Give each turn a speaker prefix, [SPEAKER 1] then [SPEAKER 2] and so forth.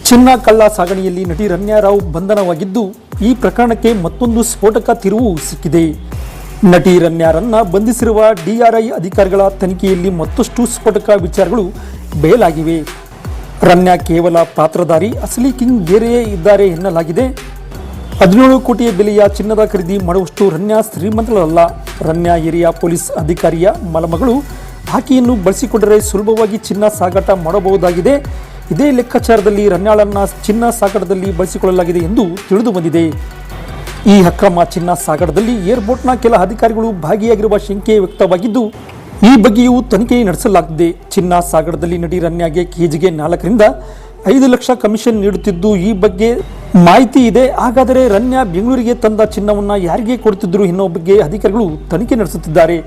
[SPEAKER 1] ಚಿನ್ನ ಕಳ್ಳ ಸಾಗಣೆಯಲ್ಲಿ ನಟಿ ರಮ್ಯಾ ರಾವ್ ಬಂಧನವಾಗಿದ್ದು, ಈ ಪ್ರಕರಣಕ್ಕೆ ಮತ್ತೊಂದು ಸ್ಫೋಟಕ ತಿರುವು ಸಿಕ್ಕಿದೆ. ನಟಿ ರಮ್ಯಾರನ್ನ ಬಂಧಿಸಿರುವ DRI ಅಧಿಕಾರಿಗಳ ತನಿಖೆಯಲ್ಲಿ ಮತ್ತಷ್ಟು ಸ್ಫೋಟಕ ವಿಚಾರಗಳು ಬಯಲಾಗಿವೆ. ರಮ್ಯಾ ಕೇವಲ ಪಾತ್ರಧಾರಿ, ಅಸಲಿ ಕಿಂಗ್ ಬೇರೆಯೇ ಇದ್ದಾರೆ ಎನ್ನಲಾಗಿದೆ. 17 ಕೋಟಿ ಬೆಲೆಯ ಚಿನ್ನದ ಖರೀದಿ ಮಾಡುವಷ್ಟು ರಮ್ಯಾ ಶ್ರೀಮಂತರಲ್ಲ. ರಮ್ಯಾ ಹಿರಿಯ ಪೊಲೀಸ್ ಅಧಿಕಾರಿಯ ಮಲಮಗಳು. ಆಕೆಯನ್ನು ಬಳಸಿಕೊಂಡರೆ ಸುಲಭವಾಗಿ ಚಿನ್ನ ಸಾಗಾಟ ಮಾಡಬಹುದಾಗಿದೆ. ಇದೇ ಲೆಕ್ಕಾಚಾರದಲ್ಲಿ ರಮ್ಯಾಳನ್ನ ಚಿನ್ನ ಸಾಗಾಟದಲ್ಲಿ ಬಳಸಿಕೊಳ್ಳಲಾಗಿದೆ ಎಂದು ತಿಳಿದು ಬಂದಿದೆ. ಈ ಅಕ್ರಮ ಚಿನ್ನ ಸಾಗಾಟದಲ್ಲಿ ಏರ್ಪೋರ್ಟ್ನ ಕೆಲ ಅಧಿಕಾರಿಗಳು ಭಾಗಿಯಾಗಿರುವ ಶಂಕೆ ವ್ಯಕ್ತವಾಗಿದ್ದು, ಈ ಬಗ್ಗೆಯೂ ತನಿಖೆ ನಡೆಸಲಾಗುತ್ತಿದೆ. ಚಿನ್ನ ಸಾಗಾಟದಲ್ಲಿ ನಟಿ ರಮ್ಯಾಗೆ ಕೆಜಿಗೆ 4 ರಿಂದ 5 ಲಕ್ಷ ಕಮಿಷನ್ ನೀಡುತ್ತಿದ್ದು, ಈ ಬಗ್ಗೆ ಮಾಹಿತಿ ಇದೆ. ಹಾಗಾದರೆ ರಮ್ಯಾ ಬೆಂಗಳೂರಿಗೆ ತಂದ ಚಿನ್ನವನ್ನು ಯಾರಿಗೆ ಕೊಡುತ್ತಿದ್ದರು ಎನ್ನುವ ಬಗ್ಗೆ ಅಧಿಕಾರಿಗಳು ತನಿಖೆ ನಡೆಸುತ್ತಿದ್ದಾರೆ.